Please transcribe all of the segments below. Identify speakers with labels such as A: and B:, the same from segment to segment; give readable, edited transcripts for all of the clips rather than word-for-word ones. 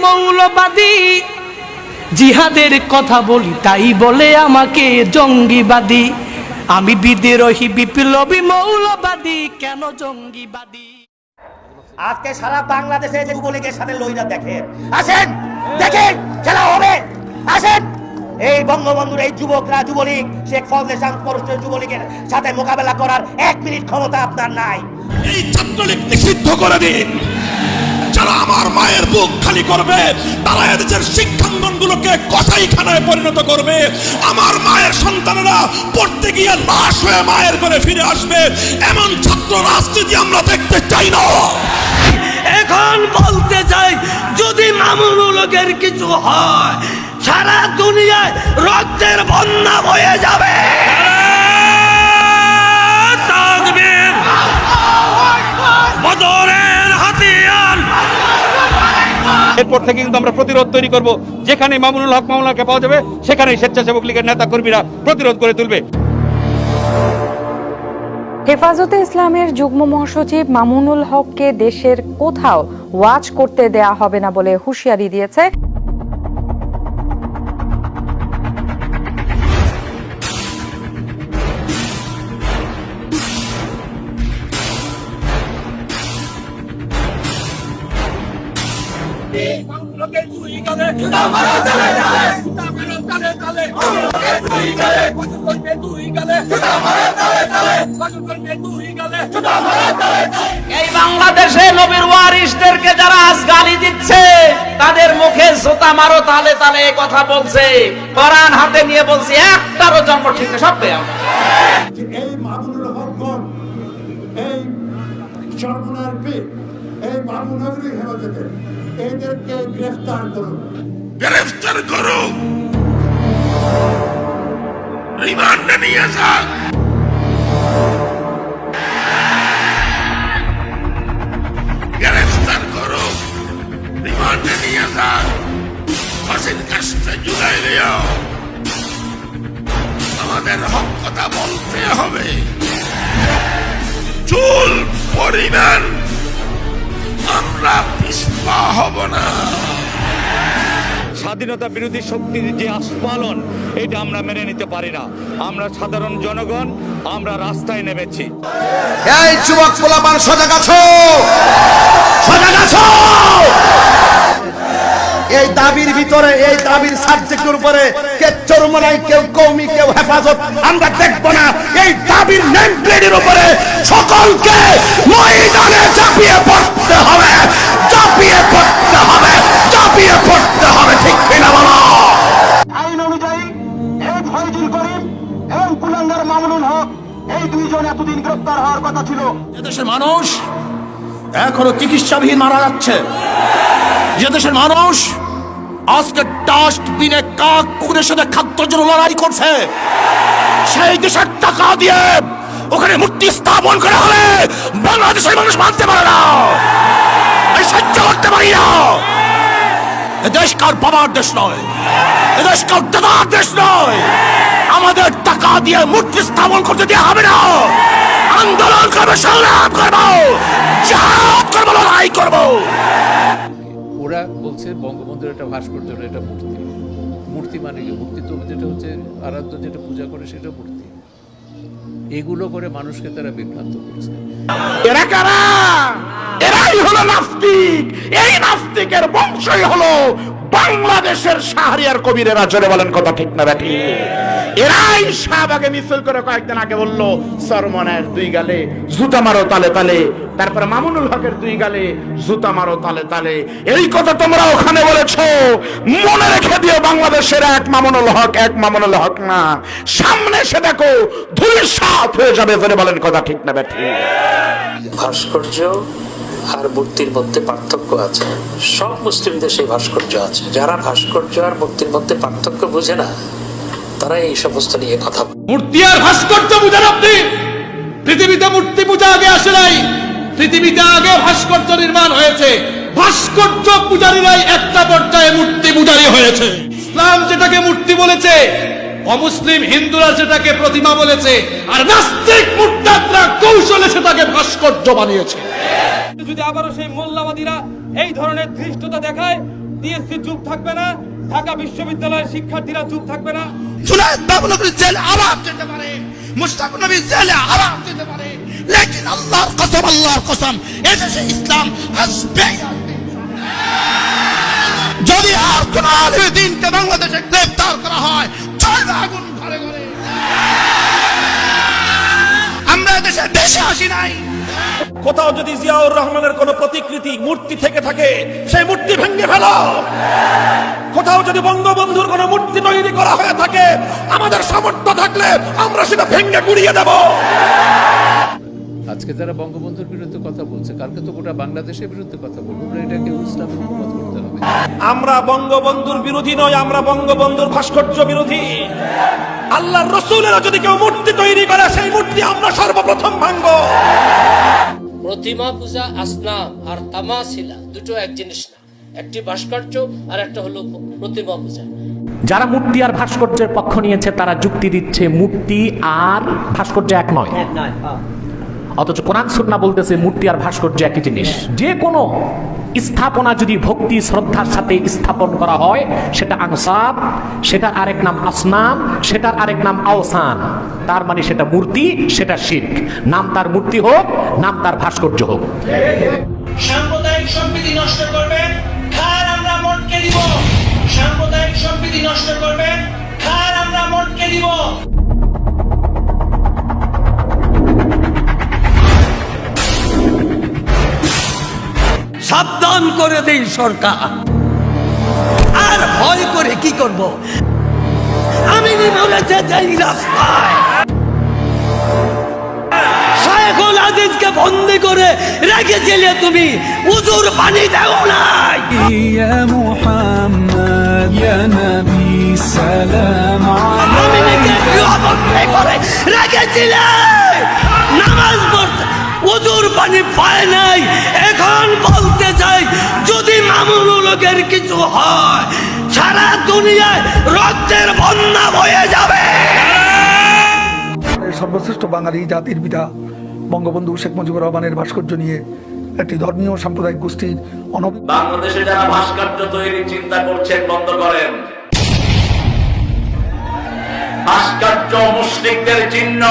A: মৌলবাদী, জিহাদের কথা বলি তাই বলে আমাকে জঙ্গিবাদী। আমি বিদ্রোহী বিপ্লবী মৌলবাদী, কেন জঙ্গিবাদী?
B: আজকে সারা বাংলাদেশে যে যুবলীগের সাথে লইরা দেখেন, আসেন দেখেন খেলা হবে, আসেন। এই বঙ্গবন্ধুর এই যুবকরা, যুবলীগ, শেখ ফাউন্ডেশন পরস্পর যুবলীগের সাথে মোকাবেলা করার 1 মিনিট ক্ষমতা আপনার নাই।
C: এই ছাত্রলীগ নিষিদ্ধ করে দিন। যারা আমার মায়ের বুক খালি করবে, তারা এদেশের শিক্ষাঙ্গনগুলোকে কসাইখানায় পরিণত করবে। আমার মায়ের সন্তানেরা পড়তে গিয়ে লাশ হয়ে মায়ের ঘরে ফিরে আসবে। এমন ছাত্র রাজনীতি আমরা দেখতে চাই না।
D: এখন বলতে চাই, যদি মামুনুল হকের কিছু হয়, সারা দুনিয়ায় রক্তের বন্যা বয়ে যাবে। তাকবীর, বদরের হাতিয়ার।
E: এরপর থেকে কিন্তু আমরা প্রতিরোধ তৈরি করব। যেখানে মামুনুল হক মামলাকে পাওয়া যাবে, সেখানে স্বেচ্ছাসেবক লীগের নেতা কর্মীরা প্রতিরোধ করে তুলবে।
F: হেফাজতে ইসলামের যুগ্ম মহাসচিব মামুনুল হককে দেশের কোথাও ওয়াচ করতে দেয়া হবে না বলে হুঁশিয়ারি দিয়েছে
A: এই বাংলাদেশে নবীর ওয়ারিসদেরকে যারা আজ গালি দিচ্ছে, তাদের মুখে জুতা মারো তালে তালে এই কথা বলছে, কোরআন হাতে নিয়ে বলছে, একটারও জন্ম ঠিক না, সব পেয়ে
G: এই মামুনুল হকগণ, এই সর্বনার পীর, এই মামুনুলের হেফাজতে এদেরকে গ্রেফতার করুন,
C: গ্রেফতার করুন, রিমান্ডে নিয়ে যান। গ্রেফতার করুন, রিমান্ডে নিয়ে যান, ফাঁসির কাস্তে ঝুলাই দিও। আমাদের হক কথা বলতে হবে, চুল পরিমাণ আমরা পিছপা হব না।
E: স্বাধীনতা বিরোধী শক্তির যে আস্ফালন, এটা আমরা মেনে নিতে পারি না। আমরা সাধারণ জনগণ, আমরা রাস্তায় নেমেছি।
C: এই যুবক পোলাপান সজাগ আছো, সজাগ আছো।
B: এই দাবির ভিতরে, এই দাবির সাবজেক্টের উপরে কে চরমনাই, কেউ কওমি, কেউ হেফাজত আমরা দেখব না। এই দাবির নেম প্লেটের উপরে সকলকে ময়দানে ঝাঁপিয়ে পড়তে হবে, ঝাঁপিয়ে পড়তে হবে, ঝাঁপিয়ে পড়তে হবে, ঠিক কিনা বলো?
G: আইন অনুযায়ী এই ফয়জুল করিম এবং কুলাঙ্গার মামুনুল হক, এই দুইজন এতদিন গ্রেফতার হওয়ার কথা ছিল।
C: এদেশের মানুষ এখনো চিকিৎসাবিহীন মারা যাচ্ছে। যে দেশের মানুষ আজকে ডাস্টবিনে কাক কুকুরের সাথে খাদ্যের জন্য লড়াই করছে, সেই দেশের টাকা দিয়ে ওখানে মূর্তি স্থাপন করা হলে বাংলাদেশের মানুষ মানতে পারে না, এই সহ্য করতে পারি না। এদেশ কার বাবার দেশ নয়, এদেশ কার দাদার দেশ নয়। আমাদের টাকা দিয়ে মূর্তি স্থাপন করতে দেওয়া হবে না। আন্দোলন করবো, সংগ্রাম করবো, জিহাদ করবো, লড়াই করবো।
H: ওরা বলছে বঙ্গবন্ধুর একটা ভাস্কর্য, এটা মূর্তি। মূর্তি মানে কি? মূর্তি তো যেটা হচ্ছে আরাধ্য, যেটা পূজা করে সেটা মূর্তি। এগুলো করে মানুষকে তারা বিভ্রান্ত করছে।
C: এরা কারা? এরাই হলো নাস্তিক। এই নাস্তিকের বংশই হলো বাংলাদেশের শাহরিয়ার কবিরেরা। জোরে বলেন কথা ঠিক না ব্যাটি? এরাই শাহবাগে মিছিল করে কয়েকদিন আগে বললো সরমনের 2 গালে জুতা মারো তালে তালে, তারপর মামুনুল হকের 2 গালে জুতা মারো তালে তালে। এই কথা তোমরা ওখানে বলেছো, মনে রেখে দিও, বাংলাদেশের এক মামুনুল হক, এক মামুনুল হক না। সামনে এসে দেখো ধূলিসাৎ হয়ে যাবে। জোরে বলেন কথা ঠিক না ব্যাটি?
I: ভাস্কর্য আর মূর্তির মধ্যে পার্থক্য আছে। সব মুসলিমদের সেই ভাস্কর্য আছে। যারা ভাস্কর্য আর মূর্তির মধ্যে পার্থক্য বুঝে না, তারা এই সমস্ত নিয়ে কথা বলে।
C: মূর্তি আর ভাস্কর্য বুঝেন আপনি? পৃথিবীতে মূর্তি পূজা আগে আসে নাই, পৃথিবীতে আগে ভাস্কর্য নির্মাণ হয়েছে। ভাস্কর্য পূজারীরাই একটা পর্যায়ে মূর্তি পূজারী হয়েছে। ইসলাম যেটাকে মূর্তি বলেছে, অমুসলিম হিন্দুরা সেটাকে প্রতিমা বলেছে, আর নাস্তিক মুরতাদরা কৌশলে সেটাকে ভাস্কর্য বানিয়েছে।
E: যদি আবারও সেই মোল্লাবাদীরা এই ধরনের ধৃষ্টতা দেখায়, টিএসসি চুপ থাকবে না, ঢাকা বিশ্ববিদ্যালয়ের শিক্ষার্থীরা চুপ থাকবে না।
B: जुनैद बाबुलपुर जेल आराम যেতে পারে, মুশতাক নবী জেলে আরাম যেতে পারে, লেকিন আল্লাহর কসম এদেশে ইসলাম আসবে। যদি আর কোন আলেম দিনকে বাংলাদেশে গ্রেফতার করা হয়, চলবে আগুন ঘরে ঘরে। আমরা দেশে আসি নাই।
C: কোথাও যদি জিয়াউর রহমানের কোন প্রতিকৃতি মূর্তি থেকে থাকে, সেই মূর্তি ভেঙে ফেলো। কোথাও যদি বঙ্গবন্ধুর কোন মূর্তি তৈরি করা হয়ে থাকে, আমাদের সামর্থ্য থাকলে আমরা সেটা ভেঙে গুড়িয়ে দেব।
H: আজকে যারা বঙ্গবন্ধুর বিরুদ্ধে কথা বলছে, কালকে তো গোটা বাংলাদেশের বিরুদ্ধে কথা বলবো। আমরা এটাকে ইসলামের অনুবাদ করতে হবে।
C: আমরা বঙ্গবন্ধুর বিরোধী নয়, আমরা বঙ্গবন্ধুর ভাস্কর্য বিরোধী। আল্লাহর রাসূলেরা যদি কেউ মূর্তি তৈরি করে, সেই মূর্তি আমরা সর্বপ্রথম ভাঙবো।
I: প্রতিমা পূজা, আসনাম আর তামাসিলা দুটো এক জিনিস না। একটি ভাস্কর্য আর একটা হলো প্রতিমা পূজা।
J: যারা মূর্তি আর ভাস্কর্যের পক্ষ নিয়েছে তারা যুক্তি দিচ্ছে মূর্তি আর ভাস্কর্য এক নয়। অথচ কোরআন সুন্নাহ বলতেছে মূর্তি আর ভাস্কর্য একই জিনিস। যে কোনো স্থাপনা যদি ভক্তি শ্রদ্ধার সাথে স্থাপন করা হয়, সেটা আনসাব, সেটার আরেক নাম আসনাম, সেটার আরেক নাম আওসান। তার মানে সেটা মূর্তি, সেটা শিরক। নাম তার মূর্তি হোক, নাম তার ভাস্কর্য হোক।
D: সাম্প্রদায়িক সম্প্রীতি নষ্ট করবেন, খার আমরা মটকে দিব। সাম্প্রদায়িক সম্প্রীতি নষ্ট করবেন, খার আমরা মটকে দিব। সাবধান করে দেই সরকার। আর ভয় করে কি করব? আমি বলেছে যাই রাস্তায় শাইখুল আজিজকে বন্দী করে রেখেছিলে, তুমি উজুর পানি দাও নাই। ইয়া মুহাম্মদ ইয়া নবী সালাম আলাইহি বন্দী করে রেখেছিলে, নামাজ পড়তে উজুর পানি পায় নাই। এখন বলতে চাই, যদি মামুনুল হকের কিছু হয়, সারা দুনিয়ায় রক্তের বন্যা বয়ে যাবে।
K: সর্বশ্রেষ্ঠ বাঙালি জাতির পিতা বঙ্গবন্ধু শেখ মুজিবুর রহমানের ভাস্কর্য নিয়ে একটি ধর্মীয় সাম্প্রদায়িক গোষ্ঠীর
A: বাংলাদেশে যারা ভাস্কর্য তৈরির চিন্তা করছেন বন্ধ করেন। ভাস্কর্য মুশরিকদের চিহ্ন।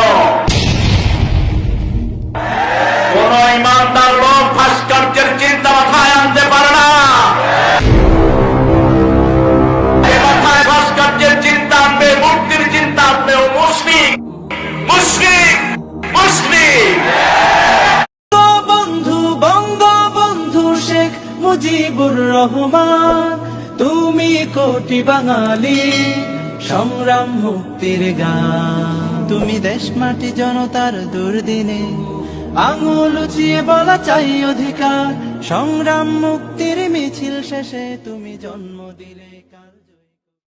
A: কোন ইমানদার লোক ভাস্কর্যের চিন্তা মাথায় আনতে পারে না। মাথায় ভাস্কর্যের চিন্তা আনবে, মূর্তির চিন্তা আনবে, ও মুশরিক, মুশরিক, মুশরিক।
D: বন্ধু বঙ্গবন্ধু শেখ মুজিবুর রহমান, তুমি কোটি বাঙালি সংগ্রাম মুক্তির গান। তুমি দেশ মাটি জনতার দুর্দিনে আঙুল উঁচিয়ে বলা চাই অধিকার। সংগ্রাম মুক্তির মিছিল শেষে তুমি জন্ম দিলে।